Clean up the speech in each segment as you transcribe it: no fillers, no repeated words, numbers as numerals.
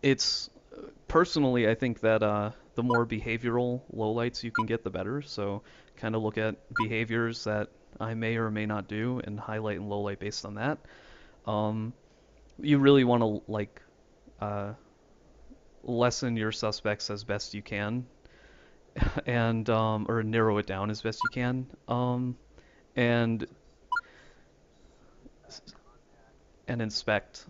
It's personally, I think that the more behavioral lowlights you can get, the better. So kind of look at behaviors that I may or may not do and highlight and lowlight based on that. Um, you really want to uh, lessen your suspects as best you can, and or narrow it down as best you can. And and inspect.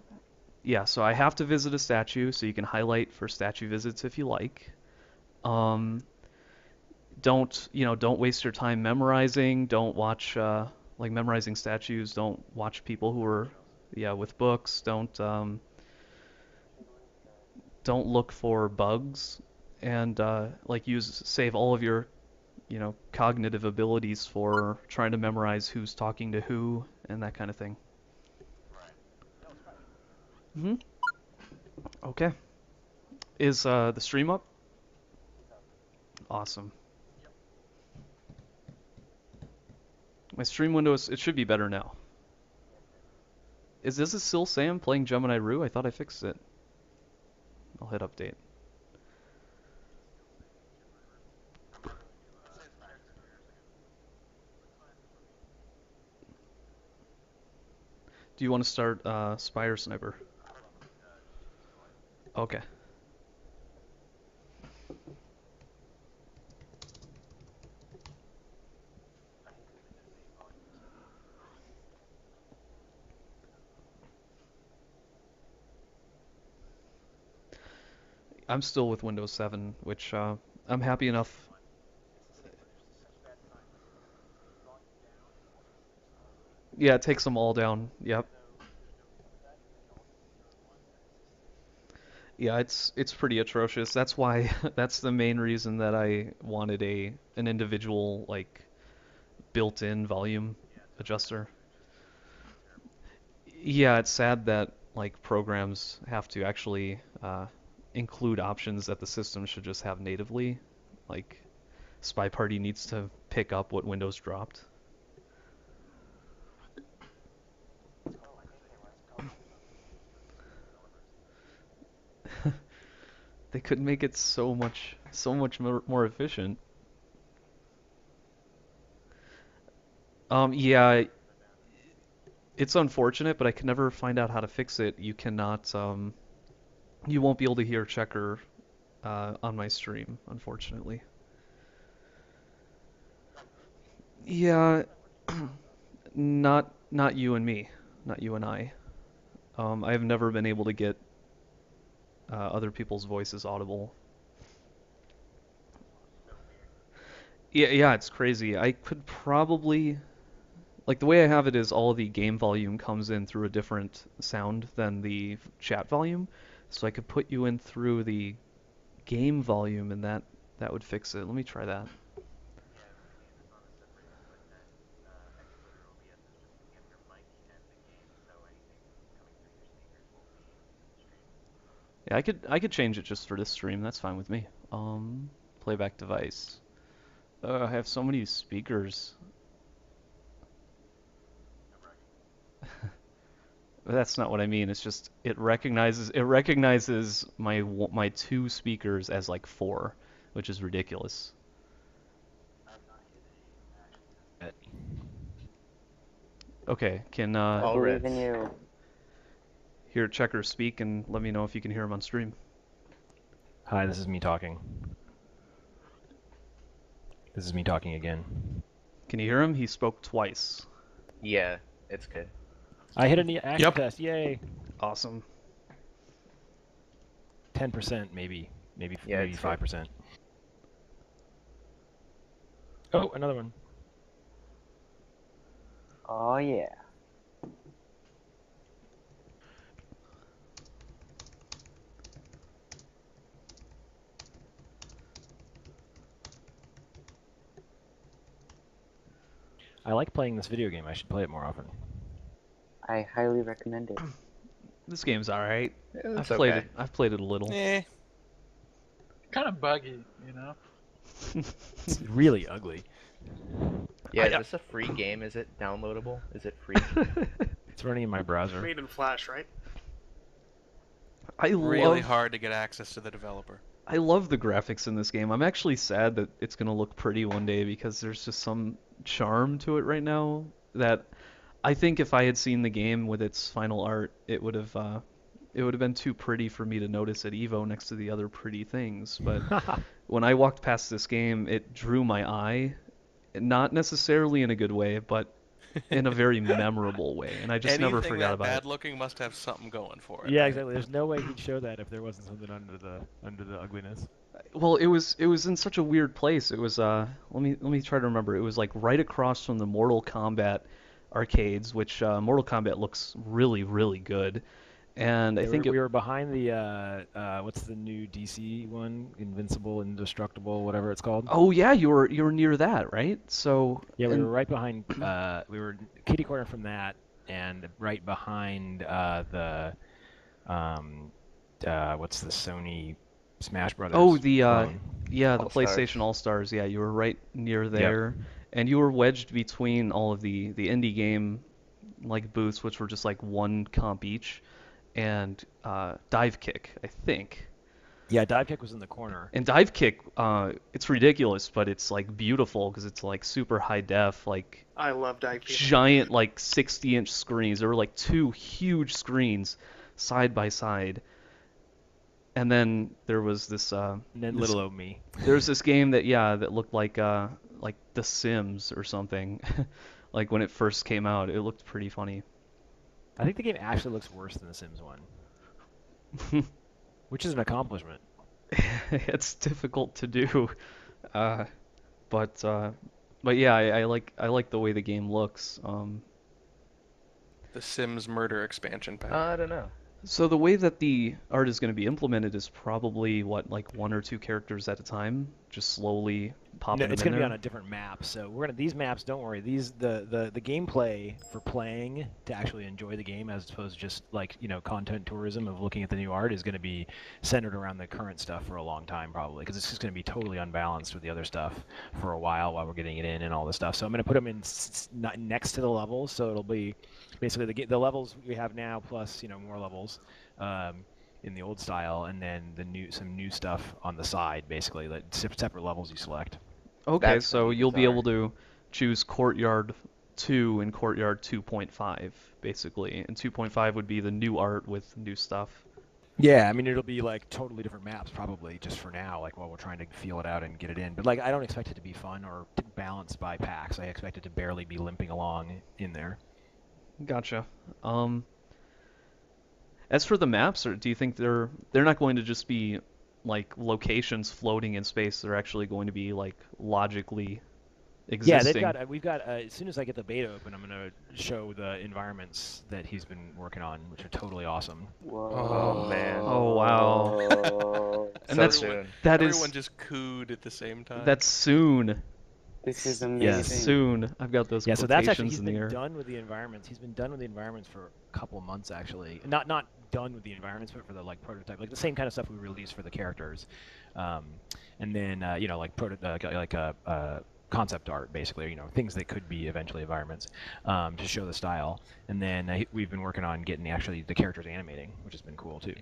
Yeah, so I have to visit a statue, so you can highlight for statue visits if you like. Um, don't waste your time memorizing. Don't watch like memorizing statues. Don't watch people who are yeah with books. Don't look for bugs, and like use save all of your cognitive abilities for trying to memorize who's talking to who and that kind of thing. Hmm. Okay. Is the stream up? Awesome. My stream window it should be better now. Is this a still Sam playing Gemini Rue? I thought I fixed it. I'll hit update. Do you want to start Spire Sniper? Okay. I'm still with Windows 7, which I'm happy enough. Yeah, it takes them all down. Yep. Yeah, it's pretty atrocious. That's why that's the main reason that I wanted an individual like built-in volume adjuster. Yeah, it's sad that like programs have to actually include options that the system should just have natively. Like Spy Party needs to pick up what Windows dropped. They could make it so much more efficient. Yeah, it's unfortunate, but I can never find out how to fix it. You won't be able to hear Checker on my stream, unfortunately. Yeah, not you and me, not you and I. I have never been able to get other people's voices audible. Yeah, it's crazy. I could probably like the way I have it is all the game volume comes in through a different sound than the chat volume, so I could put you in through the game volume, and that would fix it. Let me try that. Yeah, I could change it just for this stream. That's fine with me. Playback device. I have so many speakers. That's not what I mean. It's just it recognizes my two speakers as like four, which is ridiculous. Okay, can I All believe in Reds. you. hear Checker speak and let me know if you can hear him on stream. Hi, this is me talking. This is me talking again. Can you hear him? He spoke twice. Yeah, it's good. I hit an action Yep. test. Yay! Awesome. 10% maybe, maybe Yeah, maybe it's good. 5%. Oh, another one. Oh yeah. I like playing this video game. I should play it more often. I highly recommend it. This game's all right. It's I've okay. played it a little. Eh. Kind of buggy, you know? It's really ugly. Yeah, is this a free game? Is it downloadable? Is it free? It's running in my browser. Made in Flash, right? I really love hard to get access to the developer. I love the graphics in this game. I'm actually sad that it's gonna look pretty one day because there's just some charm to it right now that I think if I had seen the game with its final art, it would have been too pretty for me to notice at Evo next to the other pretty things. But when I walked past this game, it drew my eye, not necessarily in a good way, but in a very memorable way, and I just never Anything forgot that about bad it. looking must have something going for it. Yeah, right? exactly. There's no way he'd show that if there wasn't something under the ugliness. Well, it was in such a weird place. It was let me try to remember. It was like right across from the Mortal Kombat arcades, which Mortal Kombat looks really really good. And I think We were behind the what's the new DC one? Invincible, Indestructible, whatever it's called. oh yeah, you were near that, right? So Yeah, we and were right behind. We were kitty corner from that, and right behind the what's the Sony Smash Brothers? oh the clone. yeah, the All-Stars. PlayStation All Stars. Yeah, you were right near there, and you were wedged between all of the indie game like booths, which were just like one comp each, and Dive Kick, I think. Yeah, Dive Kick was in the corner. And Dive Kick, it's ridiculous, but it's like beautiful because it's like super high def, like I love Dive Kick. giant like 60-inch screens. There were like two huge screens side by side. And then there was this And then this- little old me. there's this game that looked like The Sims or something. Like when it first came out, it looked pretty funny. I think the game actually looks worse than the Sims one, which is an accomplishment. It's difficult to do, but yeah, I like the way the game looks. The Sims Murder expansion pack. I don't know. So the way that the art is going to be implemented is probably like one or two characters at a time, just slowly popping No, them it's in going to be there. on a different map. So we're gonna these maps. Don't worry. The gameplay for playing to actually enjoy the game, as opposed to just like content tourism of looking at the new art, is going to be centered around the current stuff for a long time probably, because it's just going to be totally unbalanced with the other stuff for a while we're getting it in and all this stuff. So I'm going to put them in next to the levels, so it'll be basically the levels we have now plus more levels. In the old style, and then some new stuff on the side, basically, like separate levels you select. Okay, That's so gonna be you'll be bizarre. able to choose Courtyard 2 and Courtyard 2.5, basically, and 2.5 would be the new art with new stuff. Yeah, I mean it'll be like totally different maps probably just for now, like while we're trying to feel it out and get it in. But like I don't expect it to be fun or balanced by packs. I expect it to barely be limping along in there. Gotcha. As for the maps, or do you think they're not going to just be like locations floating in space? They're actually going to be like logically Yeah, existing. we've got as soon as I get the beta open, I'm gonna show the environments that he's been working on, which are totally awesome. Whoa. Oh, man. Oh, wow. So And that's soon. that is Everyone just cooed at the same time. that's soon. This is Yes. amazing. Yes, soon. I've got those Yeah, so that's actually quotations he's in the been air. done with the environments. He's been done with the environments for a couple months actually. Not done with the environments, but for the like prototype, like the same kind of stuff we released for the characters, and then concept art basically, things that could be eventually environments, to show the style. And then we've been working on getting the characters animating, which has been cool too.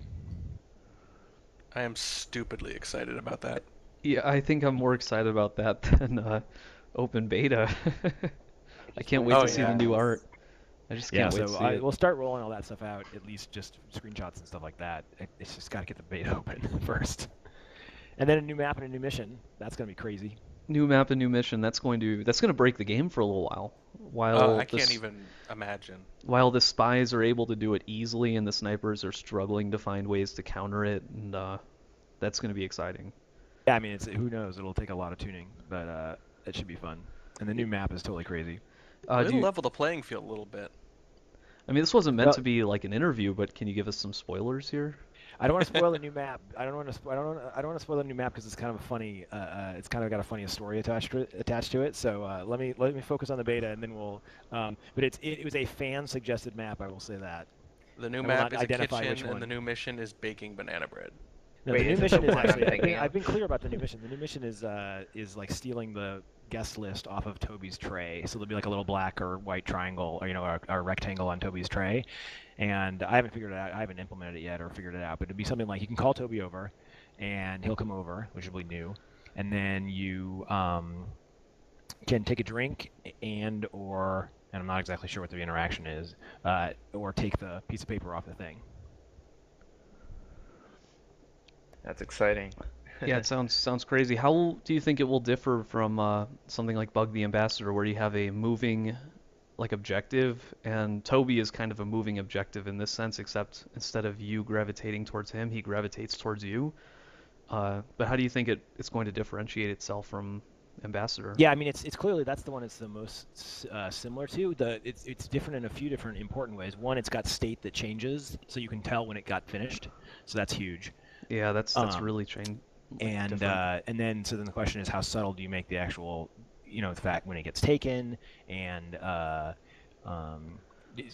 I am stupidly excited about that. Yeah, I think I'm more excited about that than open beta. I can't wait Oh, to see the yeah. new art. I just Yeah, can't wait to so see it. we'll start rolling all that stuff out, at least just screenshots and stuff like that. It's just got to get the beta open first. And then a new map and a new mission. That's going to be crazy. New map and new mission. That's going to break the game for a little while. While I can't the even imagine. while the spies are able to do it easily and the snipers are struggling to find ways to counter it, and that's going to be exciting. Yeah, I mean, who knows? It'll take a lot of tuning, but it should be fun. And the new map is totally crazy. It'll level the playing field a little bit. I mean, this wasn't meant Well- to be like an interview, but can you give us some spoilers here? I don't want to spoil the new map. I don't want to spoil the new map because it's kind of a funny. It's kind of got a funny story attached to it. So let me focus on the beta, and then we'll. But it was a fan suggested map. I will say that. The new I will map not is a identify which kitchen, one. and the new mission is baking banana bread. No, Wait, the new is this the mission is one I'm actually. thinking of? I've been clear about the new mission. The new mission is like stealing the guest list off of Toby's tray. So there'll be like a little black or white triangle, or a rectangle on Toby's tray. And I haven't figured it out. I haven't implemented it yet or figured it out. But it'd be something like you can call Toby over, and he'll come over, which will be new. And then you can take a drink and I'm not exactly sure what the interaction is, or take the piece of paper off the thing. That's exciting. Yeah, it sounds crazy. How do you think it will differ from something like Bug the Ambassador, where you have a moving like objective, and Toby is kind of a moving objective in this sense, except instead of you gravitating towards him, he gravitates towards you. But how do you think it's going to differentiate itself from Ambassador? Yeah, I mean, it's clearly that's the one it's the most similar to. It's different in a few different important ways. One, it's got state that changes, so you can tell when it got finished. So that's huge. Yeah, that's really changed. And then the question is, how subtle do you make the actual, the fact when it gets taken, and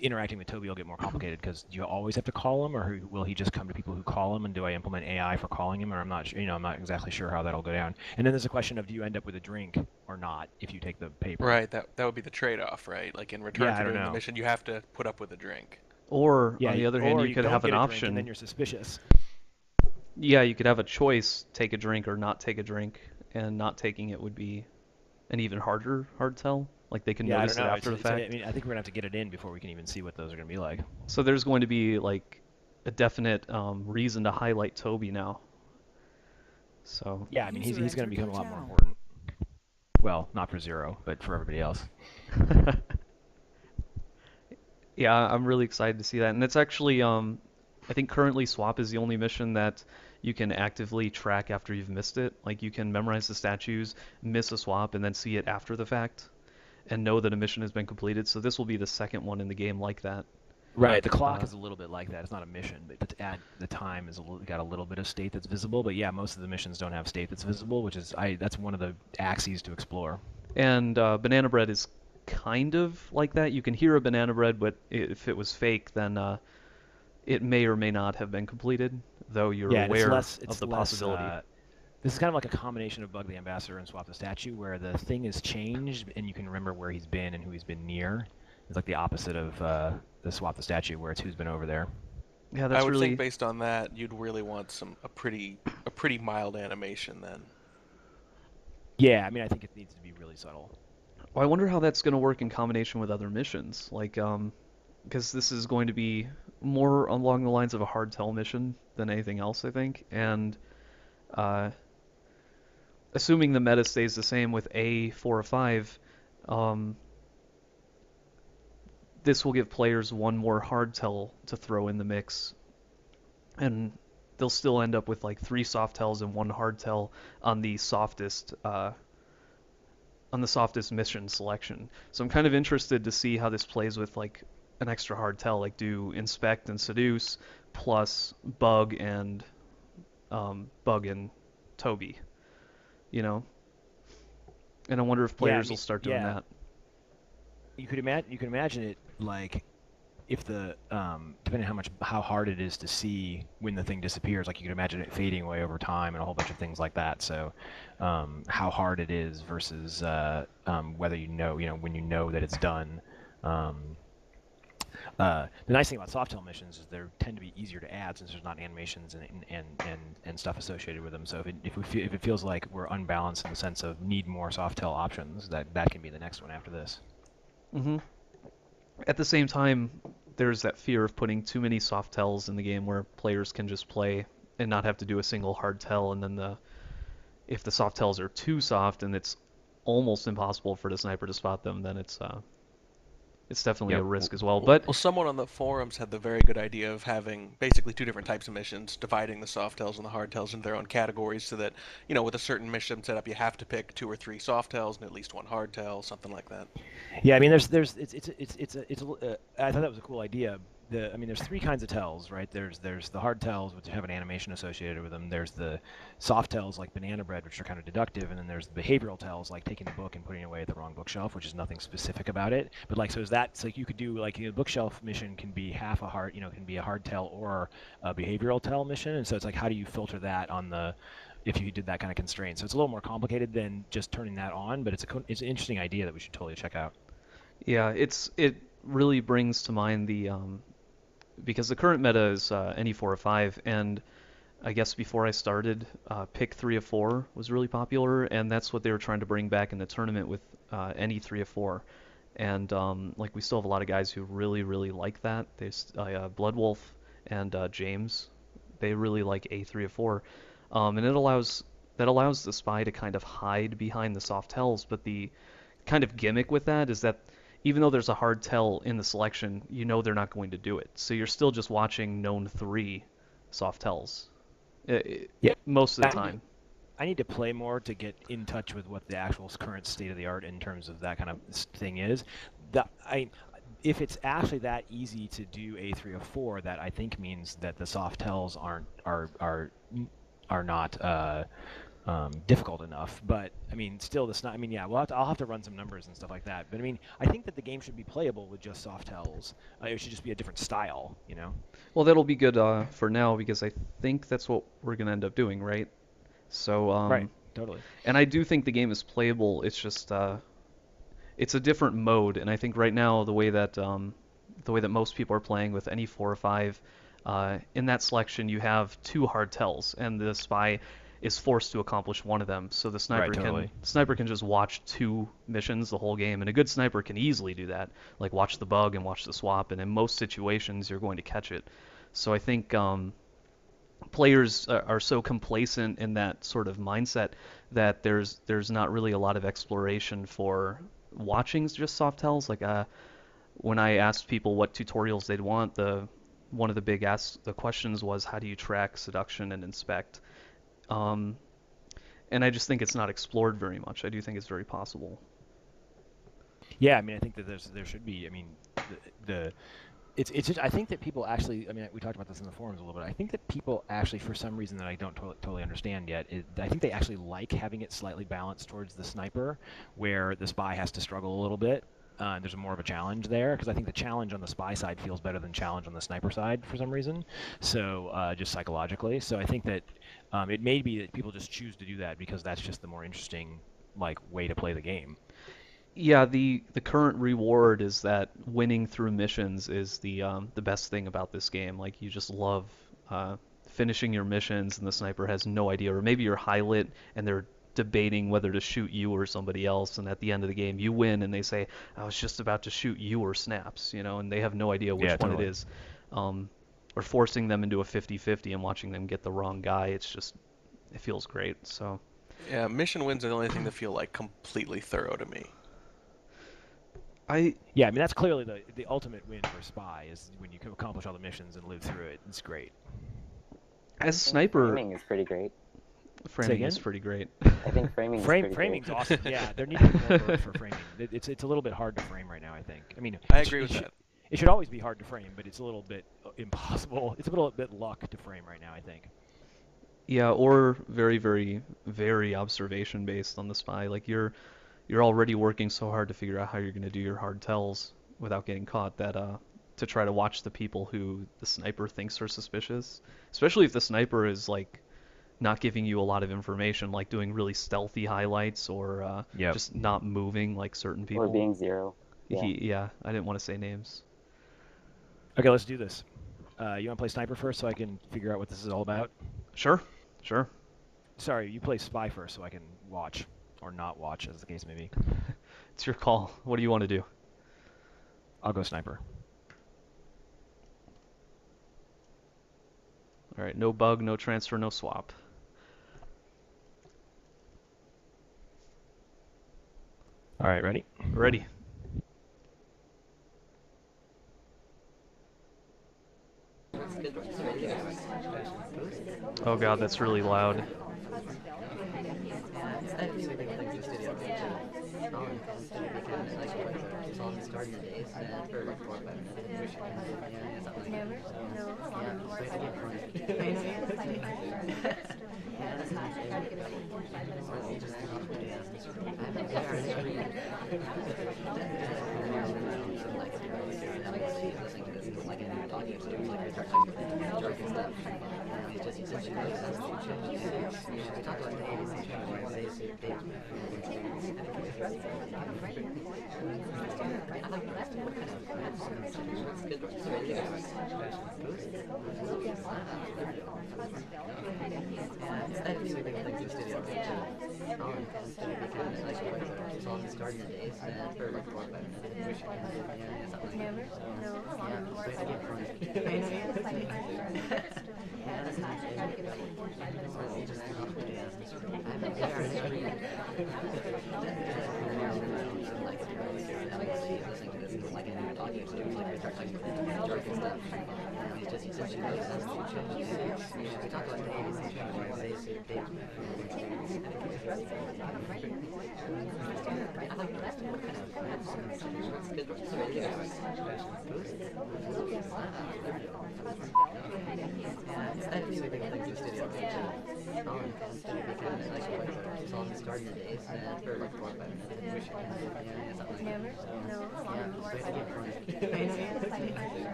interacting with Toby will get more complicated because do you always have to call him, or will he just come to people who call him? And do I implement AI for calling him? Or I'm not, I'm not exactly sure how that'll go down. And then there's a question of do you end up with a drink or not if you take the paper? Right, that would be the trade-off, right? Like in return Yeah, I for don't doing the know. mission, you have to put up with a drink. Or Yeah, on the other hand, or you could don't have get an a drink, option. and then you're suspicious. Yeah, you could have a choice: take a drink or not take a drink, and not taking it would be an even hard tell. Like they can Yeah, I notice don't it know. after the fact. I mean, I think we're gonna have to get it in before we can even see what those are gonna be like. So there's going to be like a definite reason to highlight Toby now. So Yeah, I mean, he's User going to entered become a your lot more channel. important. Well, not for Zero, but for everybody else. yeah, I'm really excited to see that. And it's actually I think currently Swap is the only mission that you can actively track after you've missed it. Like you can memorize the statues, miss a swap, and then see it after the fact, and know that a mission has been completed. So this will be the second one in the game like that. Right. The clock Uh, is a little bit like that. It's not a mission, but to add the time is got a little bit of state that's visible. But yeah, most of the missions don't have state that's visible, which is that's one of the axes to explore. And Banana Bread is kind of like that. You can hear a Banana Bread, but if it was fake, then it may or may not have been completed, though you're Yeah, and aware it's of the less, possibility. this is kind of like a combination of Bug the Ambassador and Swap the Statue, where the thing is changed and you can remember where he's been and who he's been near. It's like the opposite of the Swap the Statue, where it's who's been over there. Yeah, that's I would really. think based on that, you'd really want a pretty mild animation then. Yeah, I mean, I think it needs to be really subtle. Well, I wonder how that's going to work in combination with other missions, like because this is going to be more along the lines of a hardtail mission than anything else, I think. And assuming the meta stays the same with A4 or 5, this will give players one more hardtail to throw in the mix, and they'll still end up with like 3 softails and 1 hardtail on the softest mission selection. So I'm kind of interested to see how this plays with like an extra hardtail, like do inspect and seduce plus bug and Toby, you know. And I wonder if players will start doing that. You could imagine it like if the depending on how hard it is to see when the thing disappears, like you could imagine it fading away over time and a whole bunch of things like that. So how hard it is versus whether when you know that it's done. The nice thing about Softail missions is they tend to be easier to add since there's not animations and stuff associated with them. So if it feels like we're unbalanced in the sense of need more Softail options, that can be the next one after this. Mm-hmm. At the same time, there's that fear of putting too many softails in the game where players can just play and not have to do a single hardtail, and then if the softails are too soft and it's almost impossible for the sniper to spot them, then it's definitely a risk as well. But someone on the forums had the very good idea of having basically 2 different types of missions, dividing the softails and the hardtails into their own categories, so that with a certain mission setup, you have to pick 2 or 3 softails and at least 1 hardtail, something like that. Yeah, I mean, I thought that was a cool idea, I mean, there's three kinds of tells, right? There's the hard tells, which have an animation associated with them. There's the soft tells, like Banana Bread, which are kind of deductive, and then there's the behavioral tells, like taking the book and putting it away at the wrong bookshelf, which is nothing specific about it. But like, so is that so you could do like a bookshelf mission can be half a hard, can be a hard tell or a behavioral tell mission, and so it's like, how do you filter that on the if you did that kind of constraint? So it's a little more complicated than just turning that on, but it's an interesting idea that we should totally check out. Yeah, it really brings to mind the because the current meta is any 4 or 5, and I guess before I started, pick 3 of 4 was really popular, and that's what they were trying to bring back in the tournament with any 3 of 4. And like we still have a lot of guys who really, really like that. There's Bloodwolf and James. They really like A3 of 4, and it allows the spy to kind of hide behind the soft tells. But the kind of gimmick with that is that even though there's a hard tell in the selection, they're not going to do it. So you're still just watching known 3 soft tells. Yeah. Most of the time. I need to play more to get in touch with what the actual current state of the art in terms of that kind of thing is. If it's actually that easy to do A3 of 4, that I think means that the soft tells are not difficult enough. But I mean, still, I'll have to run some numbers and stuff like that. But I mean, I think that the game should be playable with just soft tells. It should just be a different style, Well, that'll be good for now, because I think that's what we're gonna end up doing, right? So right, totally. And I do think the game is playable. It's just it's a different mode, and I think right now the way that most people are playing with any 4 or 5, in that selection you have 2 hard tells, and the spy is forced to accomplish one of them. So the sniper can just watch 2 missions the whole game, and a good sniper can easily do that, like watch the bug and watch the swap, and in most situations you're going to catch it. So I think players are so complacent in that sort of mindset that there's not really a lot of exploration for watching just soft tells. Like when I asked people what tutorials they'd want, one of the big the questions was, how do you track seduction and inspect? And I just think it's not explored very much. I do think it's very possible. Yeah, I mean, I think that there should be. I mean, I think that people actually. I mean, we talked about this in the forums a little bit. I think that people actually, for some reason that I don't totally understand yet, I think they actually like having it slightly balanced towards the sniper, where the spy has to struggle a little bit. There's more of a challenge there, because I think the challenge on the spy side feels better than challenge on the sniper side for some reason. So just psychologically. So I think that it may be that people just choose to do that because that's just the more interesting way to play the game. Yeah, the current reward is that winning through missions is the best thing about this game. Like, you just love finishing your missions, and the sniper has no idea, or maybe you're high lit and they're debating whether to shoot you or somebody else, and at the end of the game you win and they say, I was just about to shoot you or Snaps, and they have no idea which one totally. it is. Or forcing them into a 50-50 and watching them get the wrong guy, it feels great. So yeah, mission wins are the only thing that feel like completely thorough to me. I mean, that's clearly the ultimate win for spy, is when you can accomplish all the missions and live through it. It's great. As a sniper, framing is pretty great. Framing is pretty great. I think framing is pretty framing's great. awesome. Yeah, there needs to be more work for framing. It's a little bit hard to frame right now, I think. I mean, I agree with that. It should always be hard to frame, but it's a little bit impossible. It's a little bit luck to frame right now, I think. Yeah, or very, very, very observation based on the spy. Like, you're already working so hard to figure out how you're going to do your hard tells without getting caught, that to try to watch the people who the sniper thinks are suspicious, especially if the sniper is like not giving you a lot of information, like doing really stealthy highlights, or just not moving like certain people. Or being zero. Yeah, I didn't want to say names. Okay, let's do this. You want to play sniper first so I can figure out what this is all about? Sure. Sorry, you play spy first so I can watch, or not watch, as the case may be. It's your call. What do you want to do? I'll go sniper. All right, no bug, no transfer, no swap. All right, ready? Ready. Oh god, that's really loud.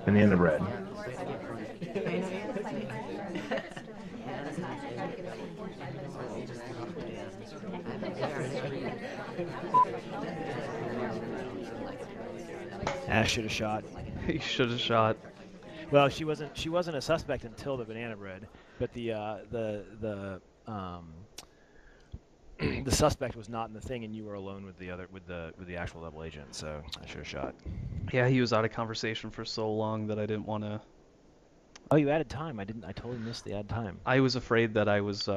Banana bread. Ash should have shot. He should have shot. Well, she wasn't a suspect until the banana bread, but the suspect was not in the thing, and you were alone with the actual double agent. So I should have shot. Yeah, he was out of conversation for so long that I didn't want to. Oh, you added time. I totally missed the add time. I was afraid that I was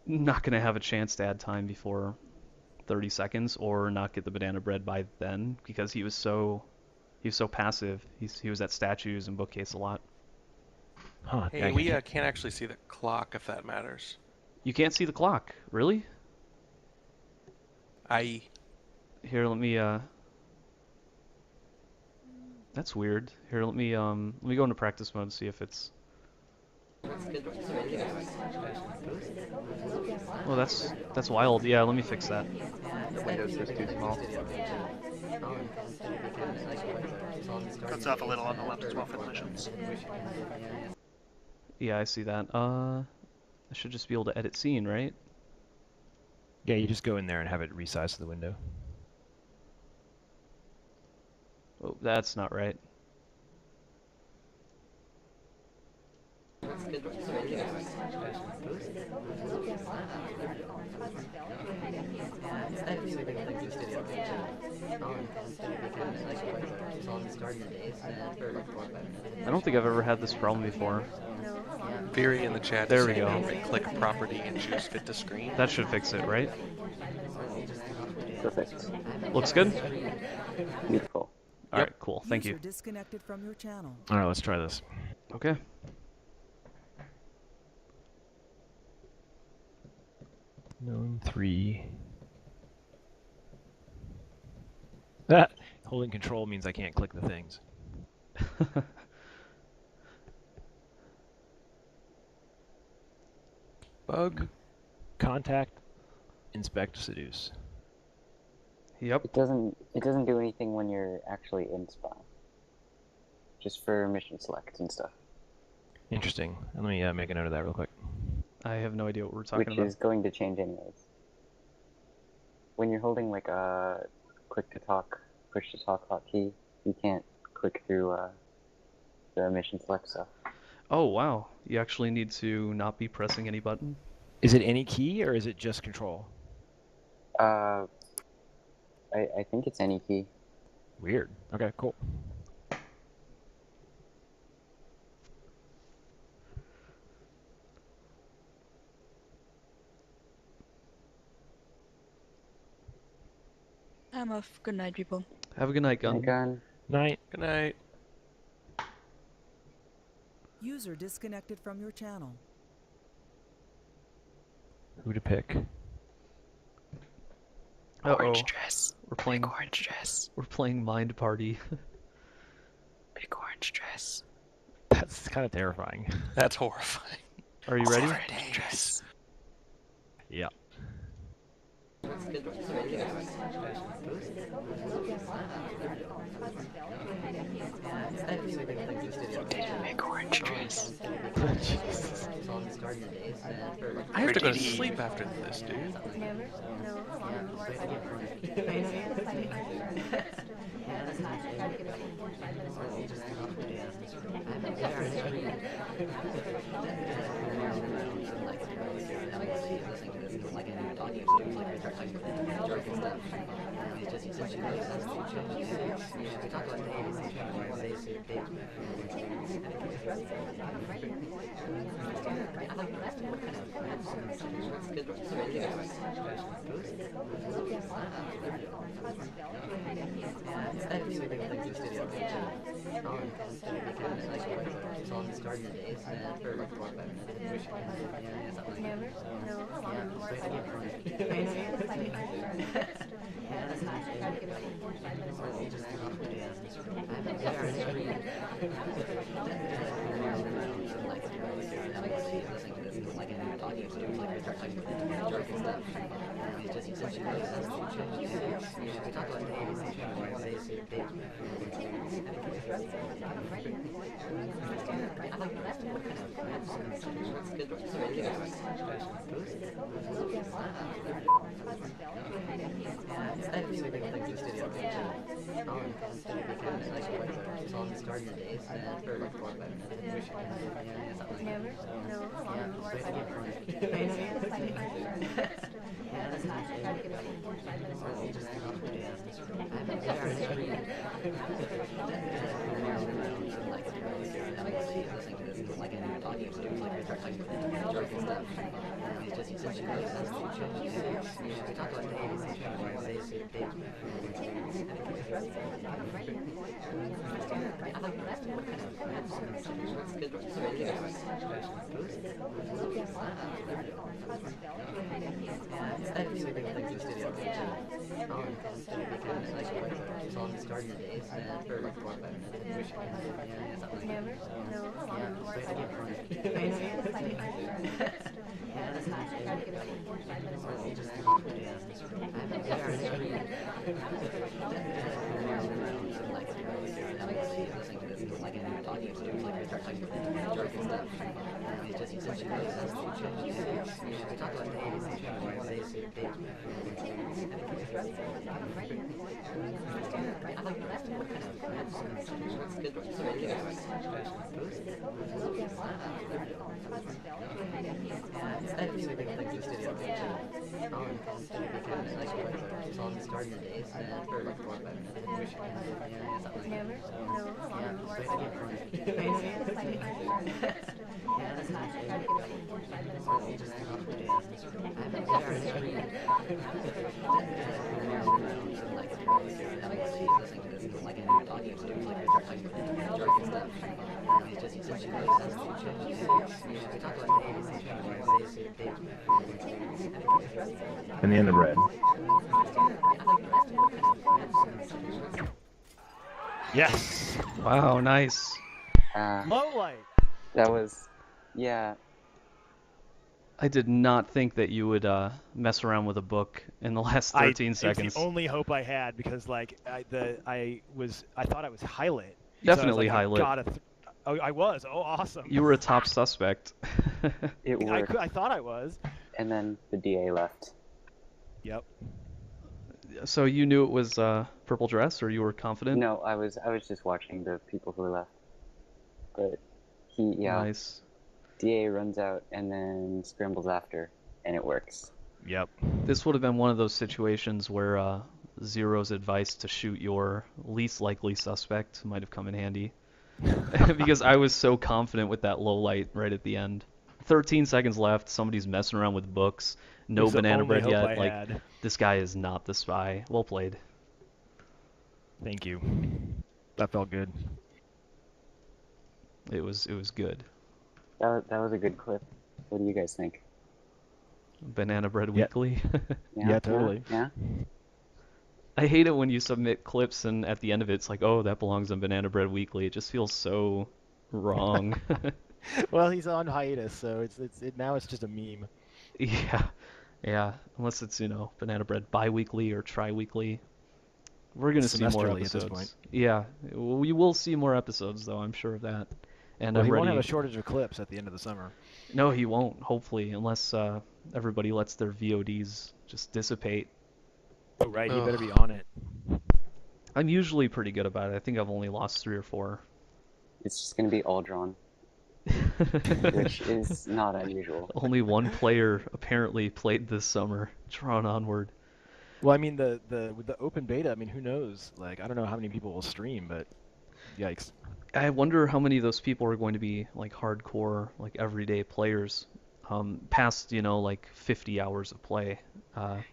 not gonna have a chance to add time before 30 seconds, or not get the banana bread by then, because he was so passive. He was at statues and bookcase a lot. Huh. Hey, we can't actually see the clock if that matters. You can't see the clock, really? Here, let me That's weird. Here, let me go into practice mode and see if it's. Oh, that's wild. Yeah, let me fix that. The window's just too small. Cuts off a little on the left as well for the missions. Yeah, I see that. I should just be able to edit scene, right? Yeah, you just go in there and have it resize to the window. Oh, that's not right. I don't think I've ever had this problem before. Viri in the chat. There we go. Click property and choose fit to screen. That should fix it, right? Perfect. Looks good? Beautiful. Alright, cool. Thank you. Disconnected from your channel. All right, let's try this. Okay. Gnome 3. Ah, holding control means I can't click the things. Bug. Contact, inspect, seduce. Yep. It doesn't do anything when you're actually in spawn. Just for mission select and stuff. Interesting. Let me make a note of that real quick. I have no idea what we're talking Which about. is going to change anyways. When you're holding like a click to talk, push to talk hotkey, you can't click through the mission select stuff. Oh wow, you actually need to not be pressing any button. Is it any key or is it just control? I think it's any key. Weird. Okay, cool. I'm off. Good night, people. Have a good night, Gun. Gun. Night. Good night. User disconnected from your channel. Who to pick? Orange dress. We're playing. Big orange dress. We're playing Mind Party. Big orange dress. That's kind of terrifying. That's horrifying. Are you ready? Orange dress. Yeah. Big orange dress. I have to go to sleep after this, dude. Banana bread. Yes. Wow, nice. Low light. That was, yeah. I did not think that you would mess around with a book in the last 13 seconds. It's the only hope I had because like I thought I was high lit. Definitely so high lit. I was. Oh, awesome. You were a top suspect. It worked. I thought I was. And then the DA left. Yep. So you knew it was purple dress, or you were confident? No, I was just watching the people who left. But yeah. Nice. DA runs out and then scrambles after, and it works. Yep. This would have been one of those situations where Zero's advice to shoot your least likely suspect might have come in handy. Because I was so confident with that low light right at the end. 13 seconds left, somebody's messing around with books, no banana bread yet. Like, this guy is not the spy. Well played. Thank you. That felt good. It was good. That was a good clip. What do you guys think? Banana Bread Weekly. Yeah, totally. Yeah. I hate it when you submit clips and at the end of it it's like, oh, that belongs on Banana Bread Weekly. It just feels so wrong. Well, he's on hiatus, so now it's just a meme. Yeah. Unless it's Banana Bread bi-weekly or tri-weekly. We're gonna see more episodes. At this point. Yeah, we will see more episodes though. I'm sure of that. And well, I'm he ready. won't have a shortage of clips at the end of the summer. No, he won't. Hopefully, unless everybody lets their VODs just dissipate. Oh right, he better be on it. I'm usually pretty good about it. I think I've only lost 3 or 4. It's just gonna be all drawn, which is not unusual. Only one player apparently played this summer. Drawn onward. Well, I mean with the open beta, I mean who knows? Like I don't know how many people will stream, but yikes. I wonder how many of those people are going to be like hardcore, like everyday players, past like 50 hours of play.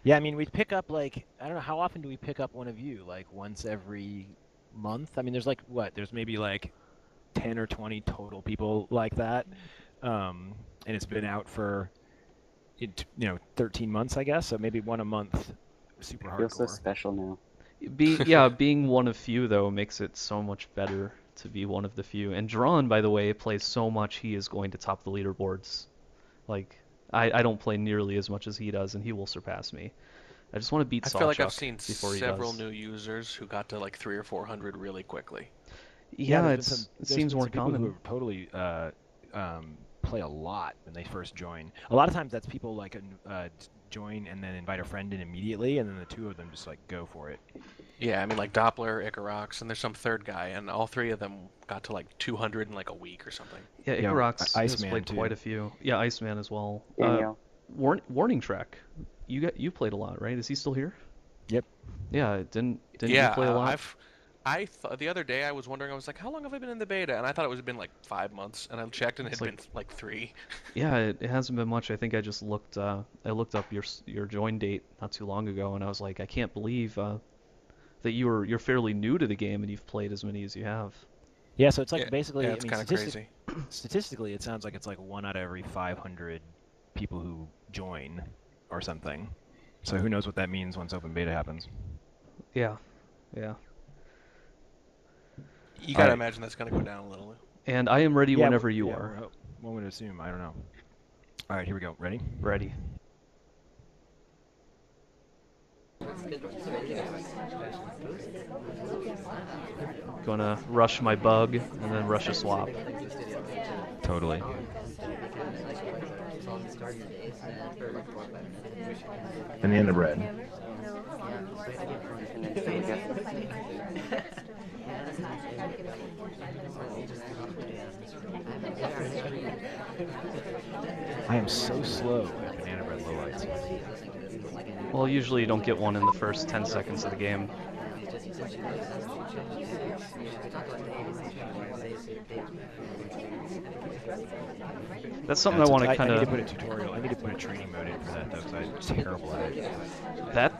Yeah, I mean we'd pick up like I don't know how often do we pick up one of you? Like once every month? I mean there's like what? There's maybe like 10 or 20 total people like that, and it's been out for 13 months I guess. So maybe one a month. Super hardcore. I feel so special now. Being one of few though makes it so much better to be one of the few. And Drawn, by the way, plays so much he is going to top the leaderboards. Like I don't play nearly as much as he does, and he will surpass me. I just want to beat Sawchuck. I feel like I've seen before several he does. new users who got to like 300 or 400 really quickly. Yeah, it seems more people common. who totally play a lot when they first join. A lot of times that's people like join and then invite a friend in immediately, and then the two of them just like go for it. Yeah, I mean like Doppler, Ikarox, and there's some third guy, and all 3 of them got to like 200 in like a week or something. Yeah, Ikarox has Iceman played too. quite a few. Yeah, Iceman as well. Daniel. Warning Track. You played a lot, right? Is he still here? Yep. Yeah, didn't you play a lot? The other day I was wondering, I was like, how long have I been in the beta? And I thought it was been like 5 months, and I checked and it had been like 3. Yeah, it hasn't been much. I think I just looked. I looked up your join date not too long ago, and I was like, I can't believe that you're fairly new to the game and you've played as many as you have. Yeah, so it's like basically. Yeah, it's kind of crazy. Statistically, it sounds like it's like 1 out of every 500 people who join, or something. So who knows what that means once open beta happens? Yeah. You gotta imagine that's gonna go down a little. And I am ready whenever you are. One would assume. I don't know. All right, here we go. Ready? Ready. Gonna rush my bug and then rush a swap. Totally. Banana bread. I am so slow at banana bread lowlights. Well, usually you don't get one in the first 10 seconds of the game. That's something I want to kind of. I need to put a tutorial. I need to put a training mode in for that though, because I'm terrible at it.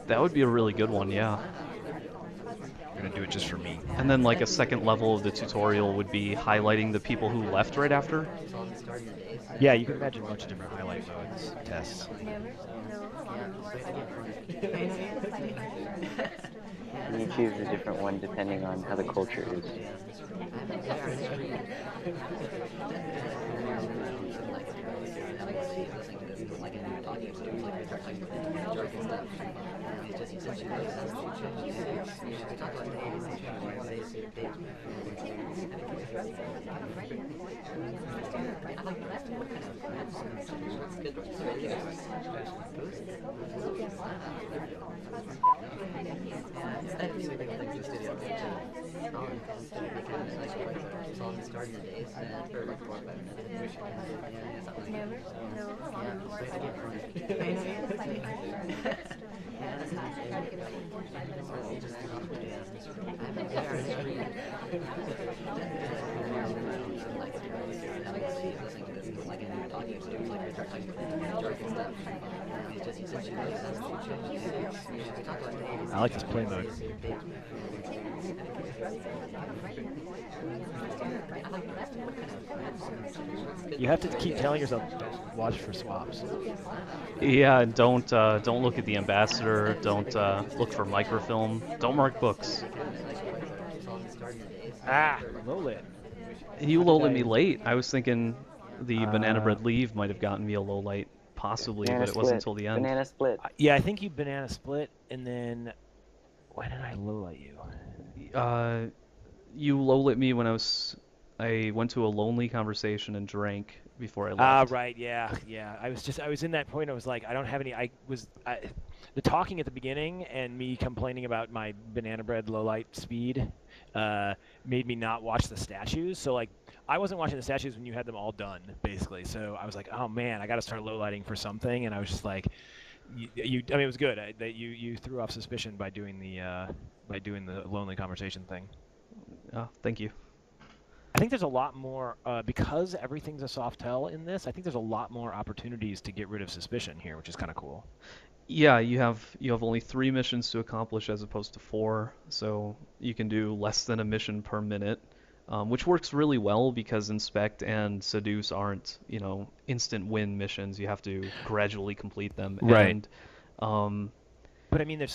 That would be a really good one, yeah. going to do it just for me. And then like a second level of the tutorial would be highlighting the people who left right after. Yeah, you can imagine a bunch of different highlight modes, tests. And you choose a different one depending on how the culture is. I like this play mode. You have to keep telling yourself, don't watch for swaps. Yeah, and don't look at the ambassador. Don't look for microfilm. Don't mark books. Ah, low lit. You low lit me late. I was thinking the banana bread leave might have gotten me a low light, possibly, Banana but it wasn't split. until the end. Banana split. Yeah, I think you banana split, and then when did I low light you? You low lit me when I went to a lonely conversation and drank before I left. Right, yeah. I was in that point. I was like, I don't have any. The talking at the beginning and me complaining about my banana bread low light speed made me not watch the statues. So like, I wasn't watching the statues when you had them all done, basically. So I was like, oh man, I got to start low lighting for something. And I was just like, I mean, it was good that you threw off suspicion by doing the lonely conversation thing. Oh, thank you. I think there's a lot more because everything's a soft tell in this. I think there's a lot more opportunities to get rid of suspicion here, which is kind of cool. Yeah, you have only 3 missions to accomplish as opposed to 4, so you can do less than a mission per minute, which works really well because Inspect and Seduce aren't, instant win missions. You have to gradually complete them. Right. And, but I mean,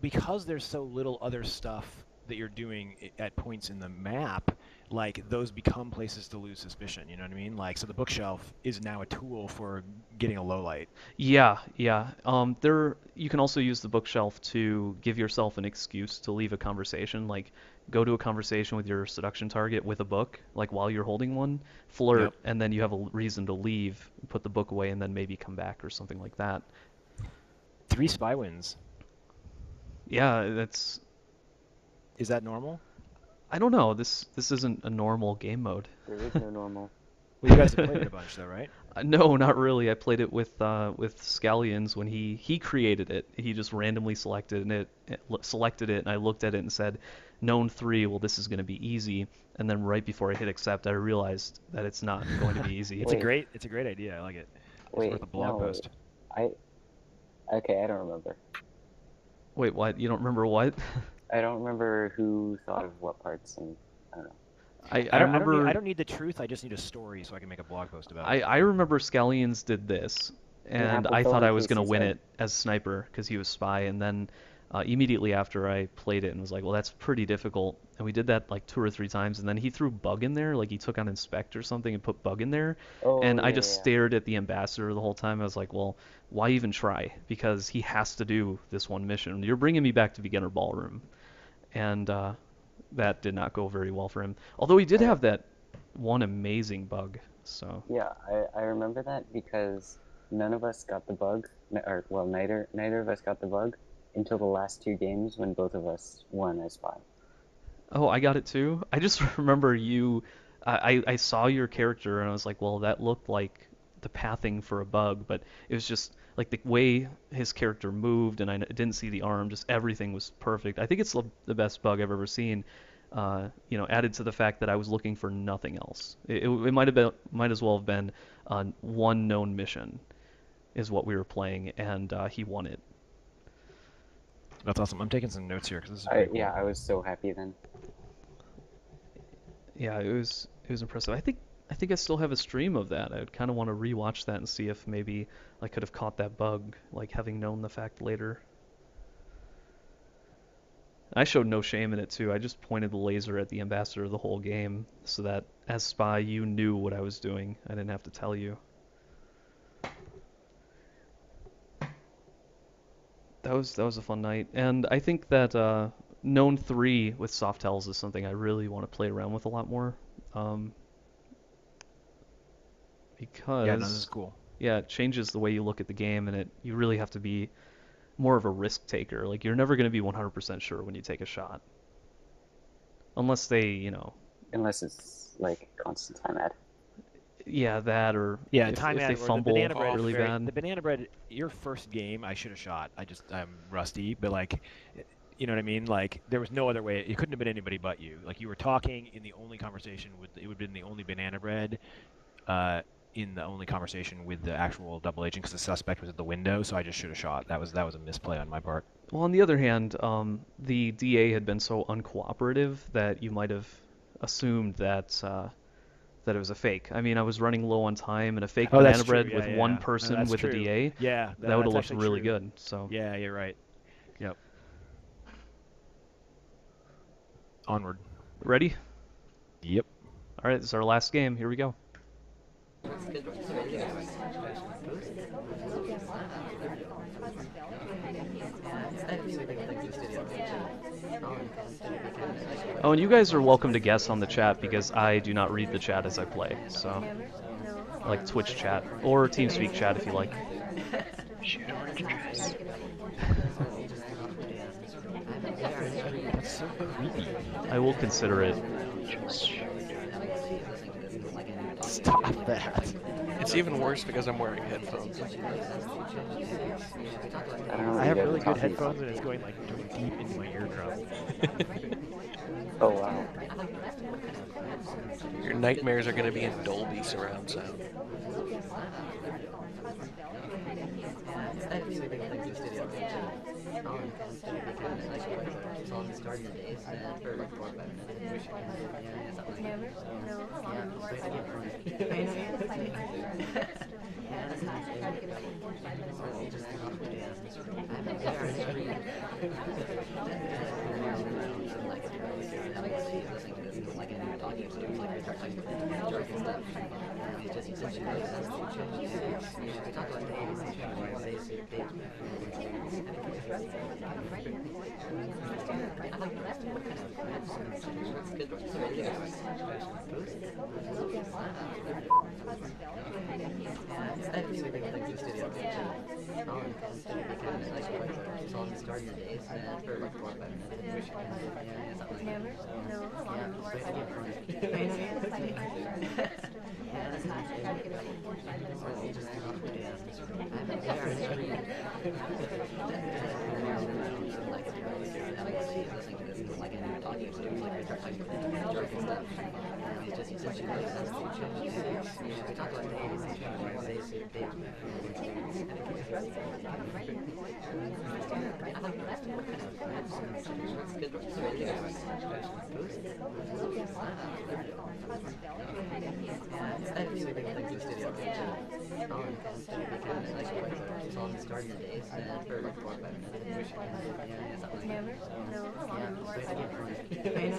because there's so little other stuff that you're doing at points in the map, like those become places to lose suspicion, you know what I mean? Like, so the bookshelf is now a tool for getting a low light. Yeah. You can also use the bookshelf to give yourself an excuse to leave a conversation, like go to a conversation with your seduction target with a book, like while you're holding one, flirt, Yep. and then you have a reason to leave, put the book away, and then maybe come back or something like that. 3 spy wins. Yeah, Is that normal? I don't know. This isn't a normal game mode. There is no normal. Well, you guys have played it a bunch, though, right? No, not really. I played it with Scallions when he created it. He just randomly selected it, and I looked at it and said, known 3. Well, this is going to be easy. And then right before I hit accept, I realized that it's not going to be easy. It's a great idea. I like it. It's worth a blog post. Okay, I don't remember. Wait, what? You don't remember what? I don't remember who thought of what parts, and I don't know. I remember. I don't need the truth. I just need a story so I can make a blog post about it. I remember Scallions did this, and I thought I was going to win it as Sniper because he was Spy, and then immediately after I played it and was like, well, that's pretty difficult, and we did that like 2 or 3 times, and then he threw Bug in there, like he took on Inspect or something and put Bug in there, and I just stared at the Ambassador the whole time. I was like, well, why even try? Because he has to do this one mission. You're bringing me back to Beginner Ballroom, and that did not go very well for him. Although he did have that one amazing bug. So yeah, I remember that because none of us got the bug, neither of us got the bug until the last 2 games when both of us won as Spy. Oh, I got it too. I just remember you. I saw your character and I was like, well, that looked like the pathing for a bug, but it was just like the way his character moved, and I didn't see the arm. Just everything was perfect. I think it's the best bug I've ever seen. Added to the fact that I was looking for nothing else. It might as well have been one known mission, is what we were playing, and he won it. That's awesome. I'm taking some notes here because this is pretty cool. Yeah, I was so happy then. Yeah, it was impressive. I think I still have a stream of that. I would kind of want to rewatch that and see if maybe I could have caught that bug, like having known the fact later. I showed no shame in it too. I just pointed the laser at the ambassador the whole game so that as spy you knew what I was doing. I didn't have to tell you. That was a fun night, and I think that Known 3 with Softells is something I really want to play around with a lot more. Because Yeah, no, this is cool. yeah, it changes the way you look at the game, and you really have to be more of a risk taker. Like, you're never going to be 100% sure when you take a shot. Unless they, Unless it's like constant time ad. Yeah, that, or Yeah, if time they ad or fumble the banana bread really is very, bad. The banana bread, your first game, I should have shot. I'm rusty, but like, you know what I mean? Like, there was no other way. It couldn't have been anybody but you. Like, you were talking in the only conversation it would have been the only banana bread, in the only conversation with the actual double agent because the suspect was at the window. So I just should have shot. That was a misplay on my part. Well, on the other hand, the DA had been so uncooperative that you might have assumed that it was a fake. I mean, I was running low on time, and a fake banana bread with one person with a DA, yeah, that would have looked actually really true. good. So Yeah, you're right. Yep. Onward. ready? Yep. All right, this is our last game. Here we go. Oh, and you guys are welcome to guess on the chat because I do not read the chat as I play. So, like Twitch chat or TeamSpeak chat if you like. Shoot orange dress. That's so creepy. I will consider it. Stop that. It's even worse because I'm wearing headphones. I don't know what I you have guys really are good talking headphones and it's going like deep into my eardrum. Oh wow. Your nightmares are going to be in Dolby surround sound.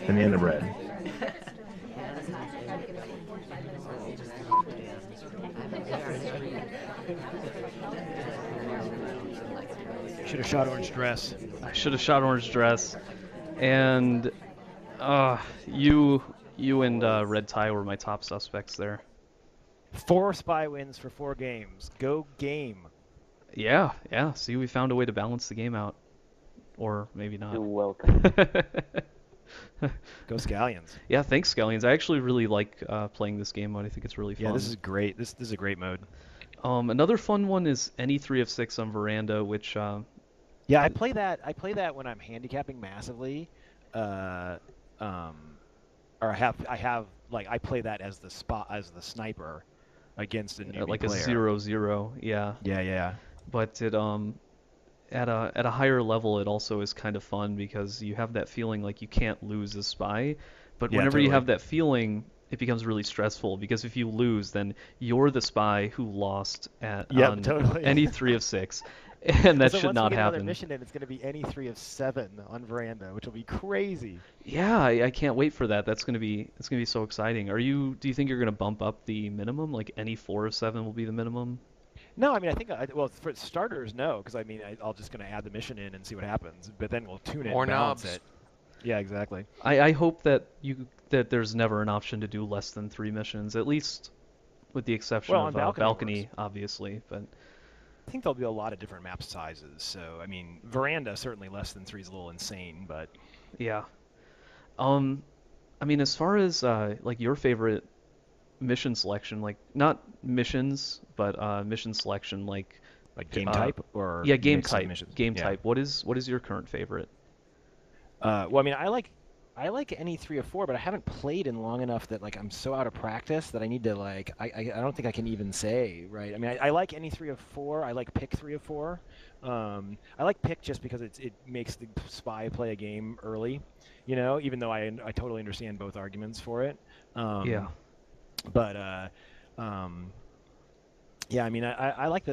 Banana bread. Should have shot orange dress. I should have shot orange dress, and you and Red Tie were my top suspects there. 4 spy wins for 4 games. Go game. Yeah. See, we found a way to balance the game out, or maybe not. You're welcome. Go Scallions. Yeah, thanks, Scallions. I actually really like playing this game mode. I think it's really fun. Yeah, this is great. This is a great mode. Another fun one is any 3 of 6 on Veranda, which yeah, I play that when I'm handicapping massively, or I play that as the sniper against a newbie like player. a 0-0. Yeah. Yeah. But at a higher level, it also is kind of fun because you have that feeling like you can't lose a spy. But Yeah, whenever you totally. have that feeling, it becomes really stressful because if you lose, then you're the spy who lost Yep, on totally. any 3 of 6, and that So should once not we get another happen. mission in, it's going to be any 3 of 7 on Veranda, which will be crazy. Yeah, I can't wait for that. It's gonna be so exciting. Do you think you're gonna bump up the minimum? Like any 4 of 7 will be the minimum? No, I mean, I think, well, for starters, no, because I mean, I'll just going to add the mission in and see what happens, but then we'll tune it Or and balance knobs. it. Yeah, exactly. I hope that there's never an option to do less than 3 missions, at least with the exception Well, of on Balcony works. obviously. But I think there'll be a lot of different map sizes, so, I mean, Veranda, certainly less than 3 is a little insane, but... yeah, I mean, as far as like your favorite mission selection, like not missions, but mission selection, like Like game uh, type or yeah, game mix of type, missions? game Yeah. type. What is your current favorite? Well, I mean, I like any 3 of 4, but I haven't played in long enough that like I'm so out of practice that I need to like I don't think I can even say, right. I mean, I like any 3 of 4. I like pick 3 of 4. I like pick just because it makes the spy play a game early, you know. Even though I totally understand both arguments for it. Yeah. But yeah, I mean, I like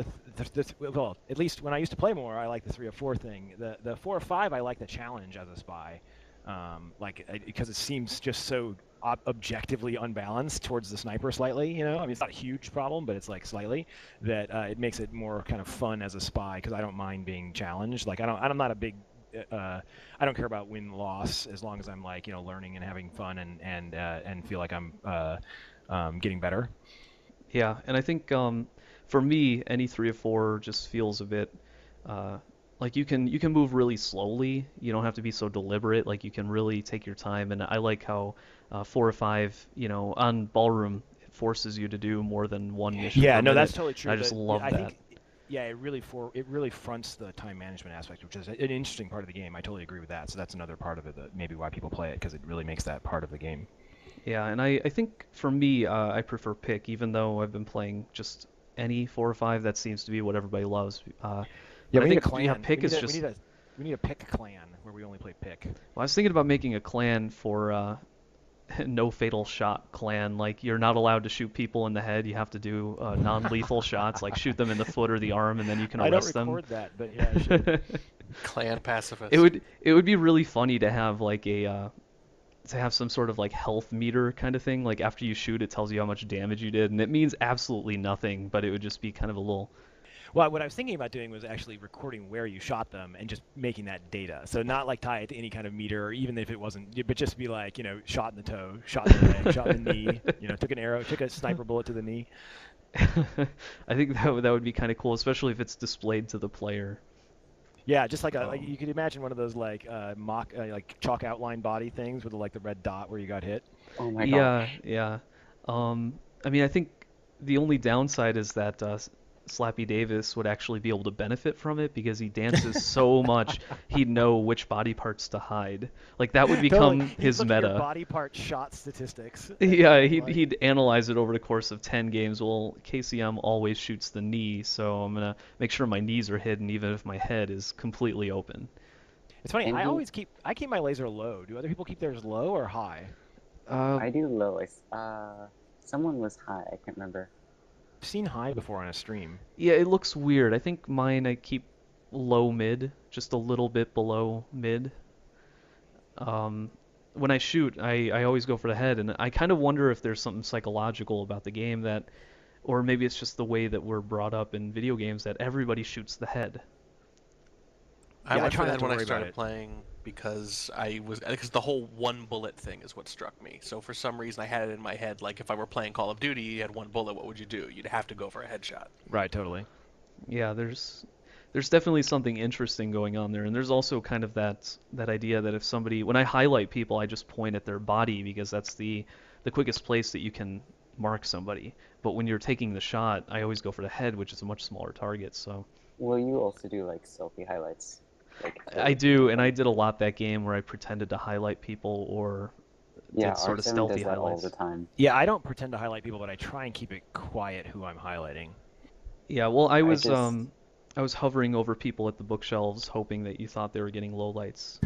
well, at least when I used to play more, I like the 3 of 4 thing. The 4 of 5, I like the challenge as a spy, because it seems just so objectively unbalanced towards the sniper slightly. You know, I mean, it's not a huge problem, but it's like slightly that it makes it more kind of fun as a spy because I don't mind being challenged. Like I'm not a big I don't care about win loss as long as I'm like learning and having fun and feel like I'm getting better. Yeah, and I think for me, any 3 of 4 just feels a bit like you can move really slowly. You don't have to be so deliberate. Like you can really take your time. And I like how 4 of 5, on Ballroom, it forces you to do more than one mission Yeah, per no, minute. that's totally true. I just love I that. think, yeah, it really fronts the time management aspect, which is an interesting part of the game. I totally agree with that. So that's another part of it that maybe why people play it because it really makes that part of the game. Yeah, and I think for me, I prefer pick, even though I've been playing just any 4 or 5. That seems to be what everybody loves. Yeah, I we need a think clan. pick is just. We need a pick clan where we only play pick. Well, I was thinking about making a clan for no fatal shot clan. Like you're not allowed to shoot people in the head. You have to do non-lethal shots, like shoot them in the foot or the arm, and then you can arrest them. I don't record that, but yeah, sure. Clan pacifist. It would be really funny to have like to have some sort of like health meter kind of thing. Like after you shoot, it tells you how much damage you did, and it means absolutely nothing, but it would just be kind of a little. Well, what I was thinking about doing was actually recording where you shot them and just making that data. So not like tie it to any kind of meter, or even if it wasn't, but just be like, shot in the toe, shot in the leg, shot in the knee, took a sniper bullet to the knee. I think that would be kind of cool, especially if it's displayed to the player. Yeah, just like you could imagine one of those like mock like chalk outline body things with the red dot where you got hit. Oh my god. Yeah. I mean, I think the only downside is that Slappy Davis would actually be able to benefit from it because he dances so much, he'd know which body parts to hide. Like that would become Totally. his He'd look at meta. your body part shot statistics. Yeah, he'd analyze it over the course of 10 games. Well, KCM always shoots the knee, so I'm gonna make sure my knees are hidden even if my head is completely open. It's funny. And I keep my laser low. Do other people keep theirs low or high? I do low. Someone was high. I can't remember. I've seen high before on a stream. Yeah, it looks weird. I think mine I keep low mid, just a little bit below mid. When I shoot, I always go for the head, and I kind of wonder if there's something psychological about the game that, or maybe it's just the way that we're brought up in video games that everybody shoots the head. I went try for not that to when I worry about started it. playing because the whole one bullet thing is what struck me. So for some reason I had it in my head like if I were playing Call of Duty, you had one bullet, what would you do? You'd have to go for a headshot. Right, totally. Yeah, there's definitely something interesting going on there, and there's also kind of that idea that if somebody, when I highlight people, I just point at their body because that's the quickest place that you can mark somebody. But when you're taking the shot, I always go for the head, which is a much smaller target. So Will you also do like selfie highlights? I do, and I did a lot that game where I pretended to highlight people or did sort of R7 stealthy does that highlights. all the time. Yeah, I don't pretend to highlight people, but I try and keep it quiet who I'm highlighting. Yeah, well, I was just- I was hovering over people at the bookshelves, hoping that you thought they were getting lowlights.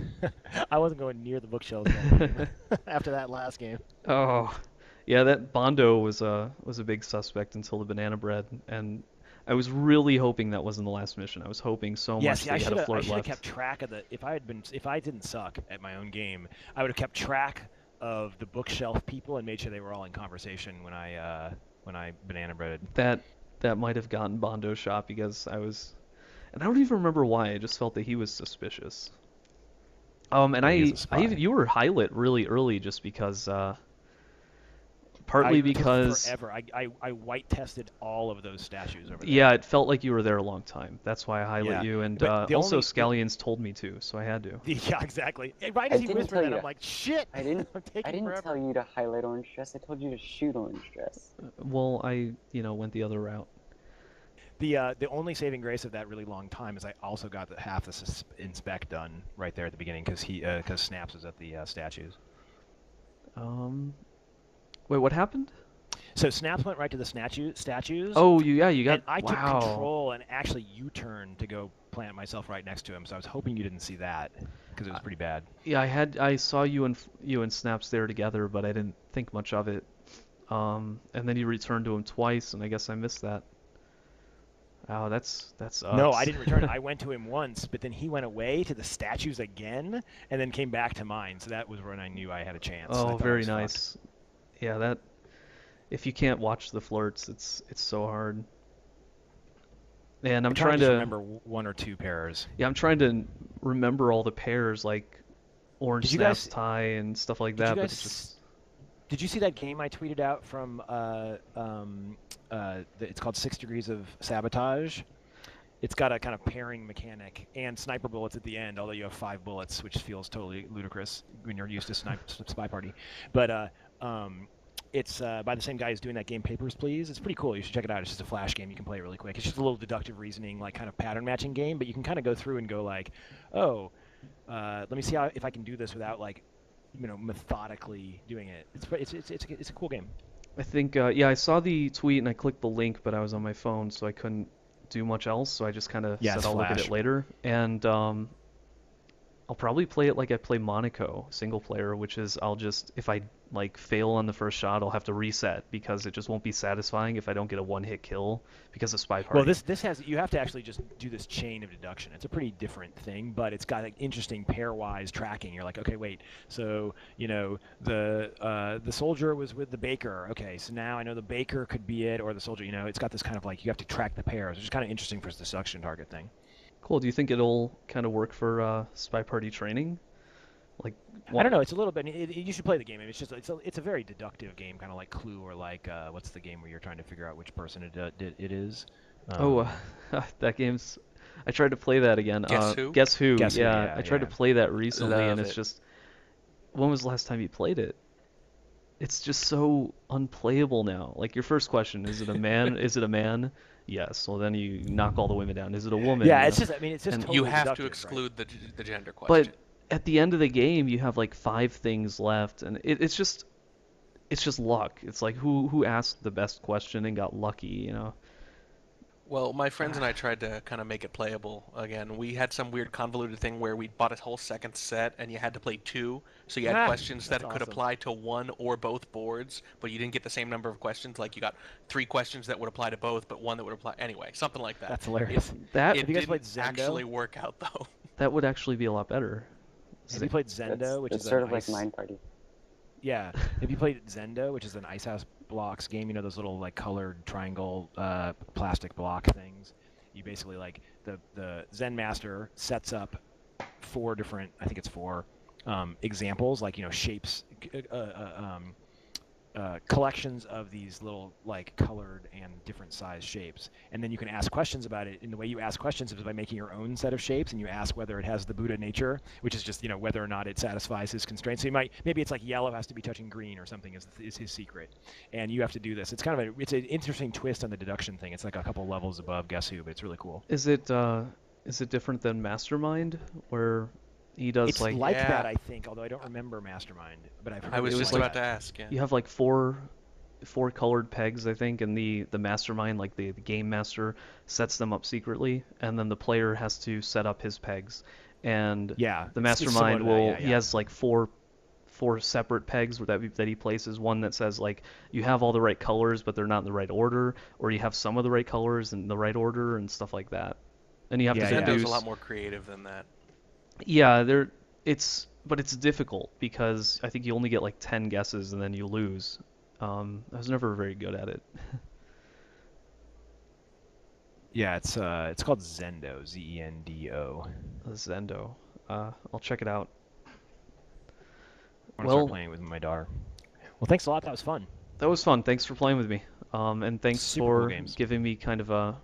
I wasn't going near the bookshelves that game after that last game. Oh, yeah, that Bondo was a big suspect until the banana bread, and I was really hoping that wasn't the last mission. I was hoping so much See, that you had a I flirt should have left. kept track of if I didn't suck at my own game, I would have kept track of the bookshelf people and made sure they were all in conversation when I banana breaded. That might have gotten Bondo shot because and I don't even remember why. I just felt that he was suspicious. And Yeah, he is a I even spy. you were highlit really early just because partly because forever I white tested all of those statues over there. yeah, it felt like you were there a long time. That's why I highlight Yeah, you, and but the also only- Scallions told me to, so I had to. Yeah, exactly. And right I as he didn't whispered tell that, you I'm to- like, shit. I didn't. I'm taking I didn't forever. tell you to highlight orange dress. I told you to shoot orange dress. Well, I went the other route. The only saving grace of that really long time is I also got half the inspect done right there at the beginning because Snaps was at the statues. Wait, what happened? So Snaps went right to the statues. Oh, you got. And I took wow. control and actually U-turned to go plant myself right next to him. So I was hoping you didn't see that because it was pretty bad. Yeah, I saw you and Snaps there together, but I didn't think much of it. And then you returned to him twice, and I guess I missed that. Oh, that sucks. No, I didn't return. I went to him once, but then he went away to the statues again, and then came back to mine. So that was when I knew I had a chance. I Oh, thought I very was fucked. nice. Yeah, that. If you can't watch the flirts, it's so hard. And I'm trying to to remember one or two pairs. Yeah, I'm trying to remember all the pairs like Orange Did you Snaps guys- tie and stuff like Did that, you but guys it's just Did you see that game I tweeted out from? It's called 6 Degrees of Sabotage. It's got a kind of pairing mechanic and sniper bullets at the end, although you have 5 bullets, which feels totally ludicrous when you're used to Spy Party. But it's by the same guy who's doing that game, Papers, Please. It's pretty cool. You should check it out. It's just a flash game. You can play it really quick. It's just a little deductive reasoning, like kind of pattern matching game. But you can kind of go through and go like, oh, let me see if I can do this without like, methodically doing it. It's a cool game. I think yeah, I saw the tweet and I clicked the link, but I was on my phone, so I couldn't do much else. So I just kind of said it's I'll look at Flash. it later, and I'll probably play it like I play Monaco single player, which is if I like fail on the first shot, I'll have to reset because it just won't be satisfying if I don't get a one-hit kill because of Spy Party. Well, this has you have to actually just do this chain of deduction. It's a pretty different thing, but it's got like interesting pairwise tracking. You're like, okay, wait, so the soldier was with the baker. Okay, so now I know the baker could be it or the soldier. It's got this kind of like you have to track the pairs, which is kind of interesting for the seduction target thing. Cool. Do you think it'll kind of work for Spy Party training? Like, I don't know. It's a little bit. You should play the game. It's just it's a very deductive game, kind of like Clue or like what's the game where you're trying to figure out which person it is. That game's. I tried to play that again. Guess Who? Guess Who? Guess Who, Yeah, I tried to play that recently, and Love it's it. just. When was the last time you played it? It's just so unplayable now. Like your first question, is it a man? Is it a man? Yes. Well, then you knock all the women down. Is it a woman? Yeah, it's just. I mean, it's just. And Totally You have deductive, to right? exclude the gender question. But at the end of the game, you have like 5 things left, and it's just luck. It's like who asked the best question and got lucky, Well, my friends and I tried to kind of make it playable again. We had some weird convoluted thing where we bought a whole second set and you had to play 2, so you had questions that that's could awesome. apply to one or both boards, but you didn't get the same number of questions. Like you got 3 questions that would apply to both, but one that would apply anyway, something like that. That's hilarious. That It you guys didn't played Zendo? actually work out though. that would actually be a lot better. Have you played Zendo, which it's is sort an of like ice... Mind Party. Yeah. Have you played Zendo, which is an Ice House blocks game? Those little like colored triangle plastic block things. You basically like the Zen Master sets up 4 different, I think it's 4 examples, like shapes, collections of these little like colored and different size shapes, and then you can ask questions about it. And the way you ask questions is by making your own set of shapes, and you ask whether it has the Buddha nature, which is just whether or not it satisfies his constraints. So maybe it's like yellow has to be touching green or something is his secret, and you have to do this. It's kind of it's an interesting twist on the deduction thing. It's like a couple levels above Guess Who, but it's really cool. Is it different than Mastermind, where he does It's like that, I think, although I don't remember Mastermind, but I've heard I was it just like about that. to ask. Yeah. you have like 4 four colored pegs, I think, and the mastermind, like the game master, sets them up secretly, and then the player has to set up his pegs. And Yeah, the it's similar mastermind to that, will yeah, he yeah. has like four separate pegs that he places. One that says like you have all the right colors, but they're not in the right order, or you have some of the right colors in the right order, and stuff like that. And you have Yeah, to yeah. Zendo's deduce. a lot more creative than that. Yeah, but it's difficult because I think you only get like 10 guesses and then you lose. I was never very good at it. Yeah, it's called Zendo, Zendo. Zendo. I'll check it out. I'm gonna Well, start playing with my daughter. Well, thanks a lot. That was fun. that was fun. Thanks for playing with me. And thanks Super cool for games. giving me kind of a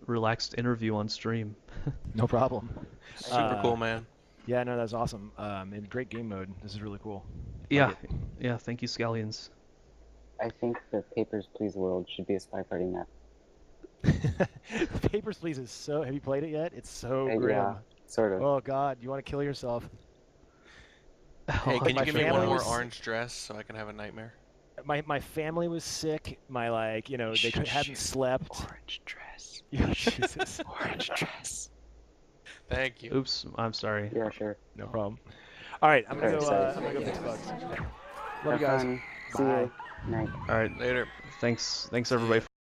relaxed interview on stream. No problem. Super cool, man. Yeah, no, that's awesome. In great game mode. This is really cool. Yeah, Like yeah. Thank you, Scallions. I think the Papers, Please world should be a Spy Party map. Papers, Please is so. Have you played it yet? It's so grim. Yeah, sort of. Oh God, you want to kill yourself? Hey, can my you give me family one more was- orange dress so I can have a nightmare? My family was sick. My hadn't slept. Orange dress. Yeah, Jesus. Orange dress. Thank you. Oops, I'm sorry. Yeah, sure. No problem. All right, I'm gonna Alright, go. sorry. I'm gonna go fix bugs. Love Have you guys. fun. See Bye. you. Night. All right. Later. Thanks everybody.